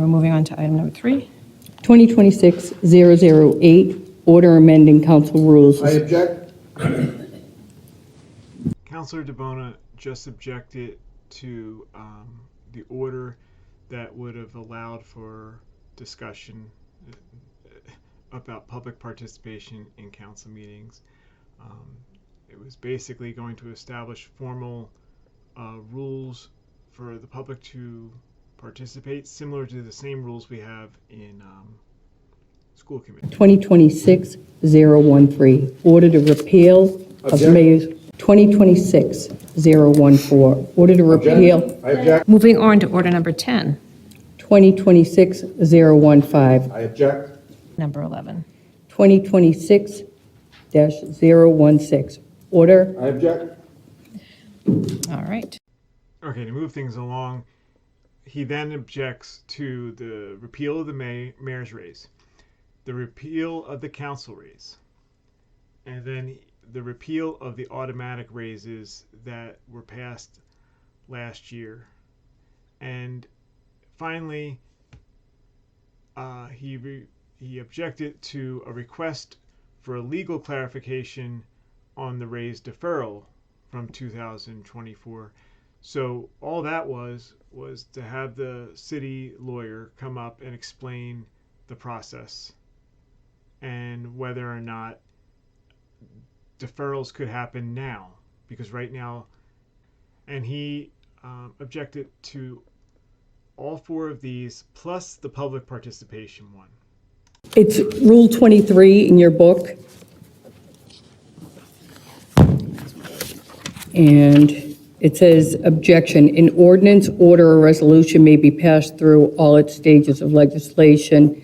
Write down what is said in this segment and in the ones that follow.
we're moving on to item number 3. 2026-008, order amending council rules. I object. Councilor DeBona just objected to the order that would have allowed for discussion about public participation in council meetings. It was basically going to establish formal rules for the public to participate, similar to the same rules we have in school committee. 2026-013, order to repeal of Object. mayor's 2026-014, order to repeal I object. Moving on to order number 10, 2026-015, I object. number 11. 2026-016, order I object. All right. Okay, to move things along, he then objects to the repeal of the mayor's raise, the repeal of the council raise, and then the repeal of the automatic raises that were passed last year. And finally, he objected to a request for a legal clarification on the raise deferral from 2024. So all that was to have the city lawyer come up and explain the process and whether or not deferrals could happen now, because right now, and he objected to all 4 of these plus the public participation one. It's Rule 23 in your book. And it says, objection, an ordinance, order, or resolution may be passed through all its stages of legislation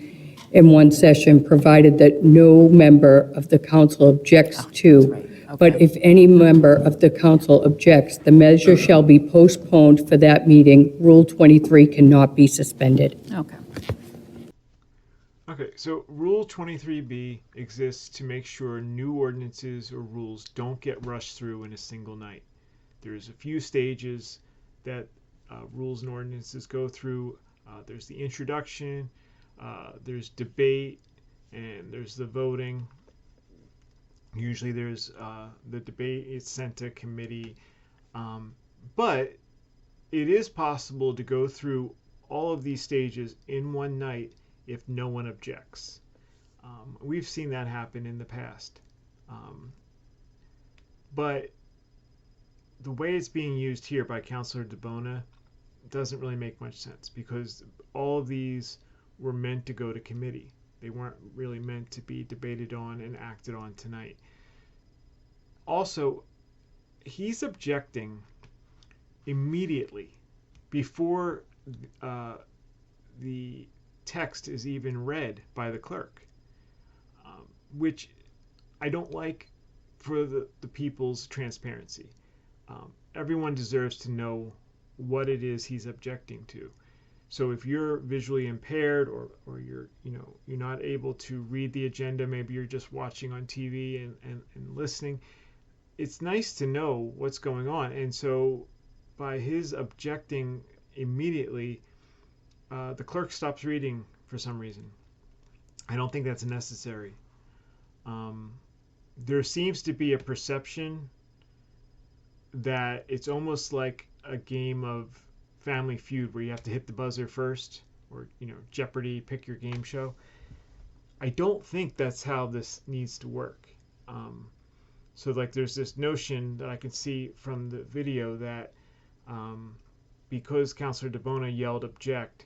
in one session, provided that no member of the council objects to. But if any member of the council objects, the measure shall be postponed for that meeting. Rule 23 cannot be suspended. Okay. Okay, so Rule 23B exists to make sure new ordinances or rules don't get rushed through in a single night. There's a few stages that rules and ordinances go through. There's the introduction, there's debate, and there's the voting. Usually there's the debate is sent to committee. But it is possible to go through all of these stages in one night if no one objects. We've seen that happen in the past. But the way it's being used here by Councilor DeBona doesn't really make much sense, because all of these were meant to go to committee. They weren't really meant to be debated on and acted on tonight. Also, he's objecting immediately before the text is even read by the clerk, which I don't like for the people's transparency. Everyone deserves to know what it is he's objecting to. So if you're visually impaired, or you're not able to read the agenda, maybe you're just watching on TV and listening, it's nice to know what's going on. And so by his objecting immediately, the clerk stops reading for some reason. I don't think that's necessary. There seems to be a perception that it's almost like a game of Family Feud where you have to hit the buzzer first, or Jeopardy, pick your game show. I don't think that's how this needs to work. So there's this notion that I can see from the video that because Councilor DeBona yelled object,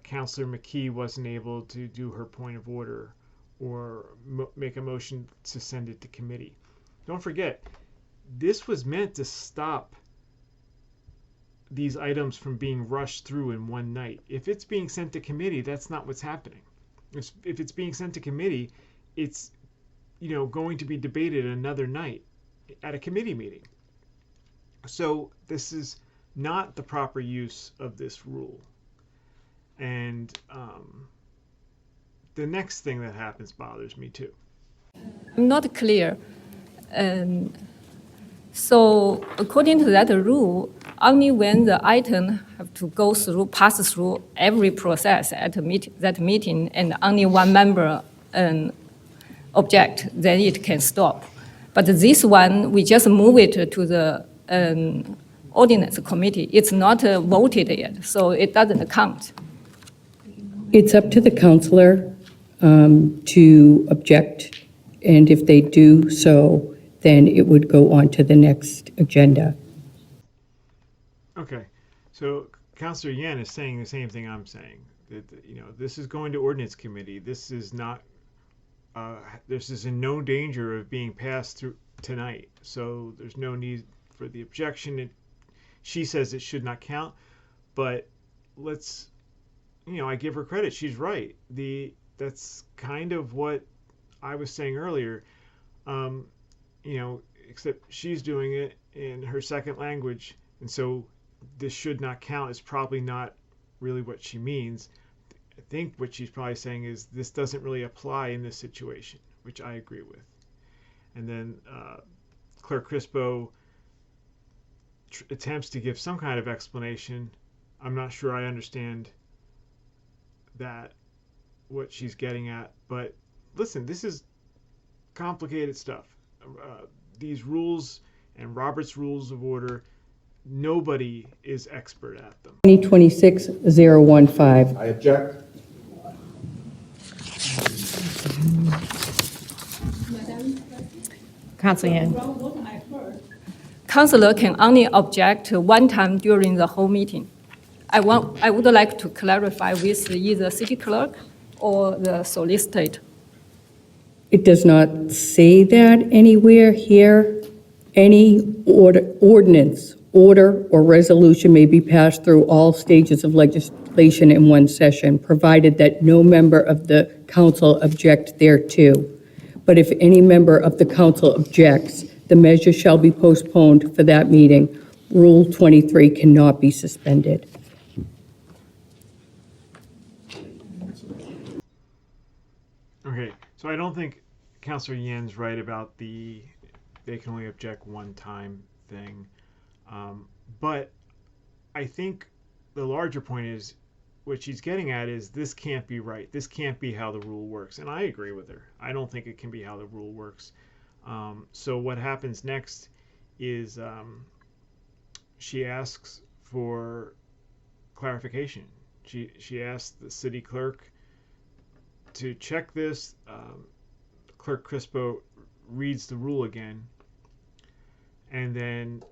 Councilor McKee wasn't able to do her point of order or make a motion to send it to committee. Don't forget, this was meant to stop these items from being rushed through in one night. If it's being sent to committee, that's not what's happening. If it's being sent to committee, it's going to be debated another night at a committee meeting. So this is not the proper use of this rule. And the next thing that happens bothers me too. I'm not clear. So according to that rule, Only when the item have to pass through every process at that meeting, and only one member object, then it can stop. But this one, we just move it to the ordinance committee. It's not voted yet, so it doesn't count. It's up to the counselor to object, and if they do so, then it would go on to the next agenda. Okay, so Councilor Yen is saying the same thing I'm saying. That this is going to ordinance committee. This is not. This is in no danger of being passed through tonight. So there's no need for the objection. She says it should not count, but let's. I give her credit. She's right. That's kind of what I was saying earlier. Except she's doing it in her second language, and so this should not count is probably not really what she means. I think what she's probably saying is this doesn't really apply in this situation, which I agree with. And then Clerk Crispo attempts to give some kind of explanation. I'm not sure I understand that, what she's getting at. But listen, this is complicated stuff. These rules and Robert's Rules of Order, nobody is expert at them. 2026-015. I object. Councilor Yan. Councilor can only object one time during the whole meeting. I would like to clarify with either city clerk or the solicitor. It does not say that anywhere here. Any ordinance, order, or resolution may be passed through all stages of legislation in one session, provided that no member of the council object thereto. But if any member of the council objects, the measure shall be postponed for that meeting. Rule 23 cannot be suspended. Okay, so I don't think Councilor Yan's right about they can only object one time thing. But I think the larger point is, what she's getting at is this can't be right. This can't be how the rule works. And I agree with her. I don't think it can be how the rule works. So what happens next is she asks for clarification. She asks the city clerk to check this. Clerk Crispo reads the rule again, and then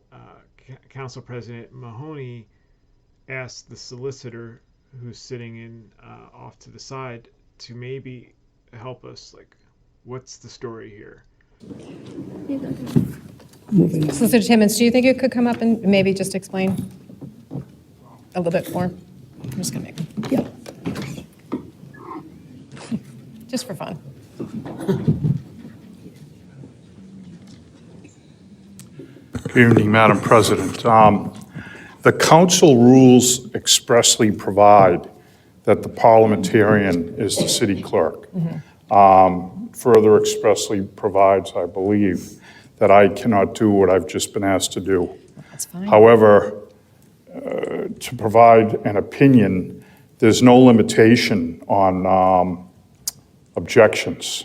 Council President Mahoney asks the solicitor, who's sitting in off to the side, to maybe help us. Like, what's the story here? Solicitor Timmons, do you think you could come up and maybe just explain a little bit more? I'm just going to make Yeah. just for fun. Good evening, Madam President. The council rules expressly provide that the parliamentarian is the city clerk. Further expressly provides, I believe, that I cannot do what I've just been asked to do. That's fine. However, to provide an opinion, there's no limitation on objections.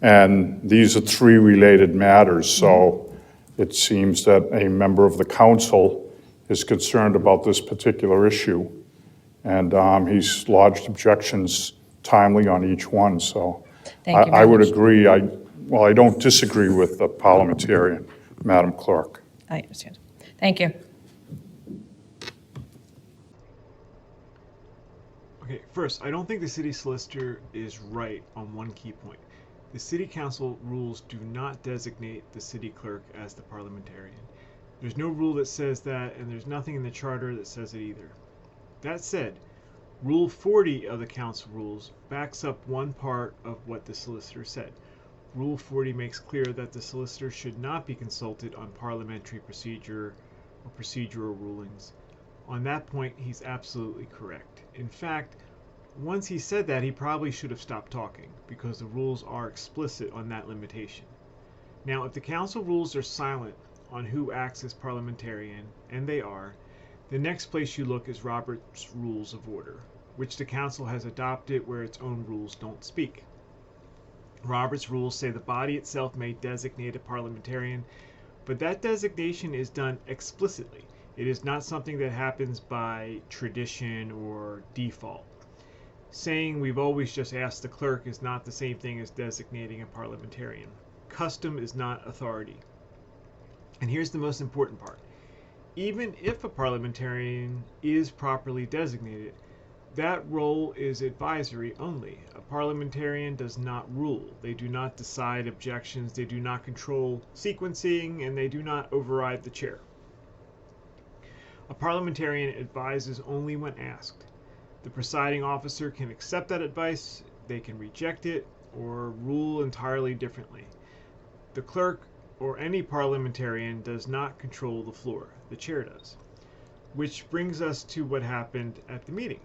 And these are three related matters, so it seems that a member of the council is concerned about this particular issue, and he's lodged objections timely on each one, so Thank you I very would much. agree. I don't disagree with the parliamentarian, Madam Clerk. I understand. Thank you. Okay, first, I don't think the city solicitor is right on one key point. The city council rules do not designate the city clerk as the parliamentarian. There's no rule that says that, and there's nothing in the charter that says it either. That said, Rule 40 of the council rules backs up one part of what the solicitor said. Rule 40 makes clear that the solicitor should not be consulted on parliamentary procedure or procedural rulings. On that point, he's absolutely correct. In fact, once he said that, he probably should have stopped talking, because the rules are explicit on that limitation. Now, if the council rules are silent on who acts as parliamentarian, and they are, the next place you look is Robert's Rules of Order, which the council has adopted where its own rules don't speak. Robert's rules say the body itself may designate a parliamentarian, but that designation is done explicitly. It is not something that happens by tradition or default. Saying we've always just asked the clerk is not the same thing as designating a parliamentarian. Custom is not authority. And here's the most important part. Even if a parliamentarian is properly designated, that role is advisory only. A parliamentarian does not rule. They do not decide objections, they do not control sequencing, and they do not override the chair. A parliamentarian advises only when asked. The presiding officer can accept that advice, they can reject it, or rule entirely differently. The clerk or any parliamentarian does not control the floor. The chair does. Which brings us to what happened at the meeting.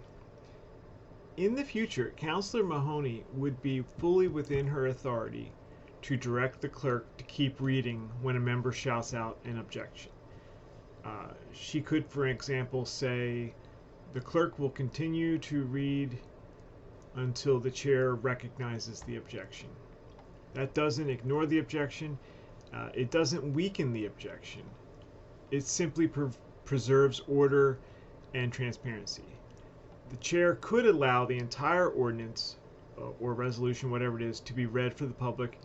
In the future, Councillor Mahoney would be fully within her authority to direct the clerk to keep reading when a member shouts out an objection. She could, for example, say, the clerk will continue to read until the chair recognizes the objection. That doesn't ignore the objection. It doesn't weaken the objection. It simply preserves order and transparency. The chair could allow the entire ordinance or resolution, whatever it is, to be read for the public,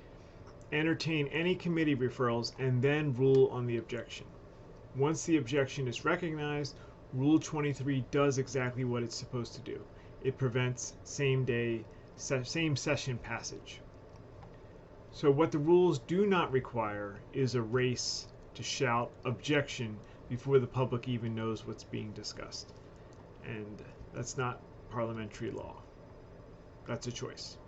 entertain any committee referrals, and then rule on the objection. Once the objection is recognized, Rule 23 does exactly what it's supposed to do. It prevents same session passage. So what the rules do not require is a race to shout objection before the public even knows what's being discussed. And that's not parliamentary law. That's a choice.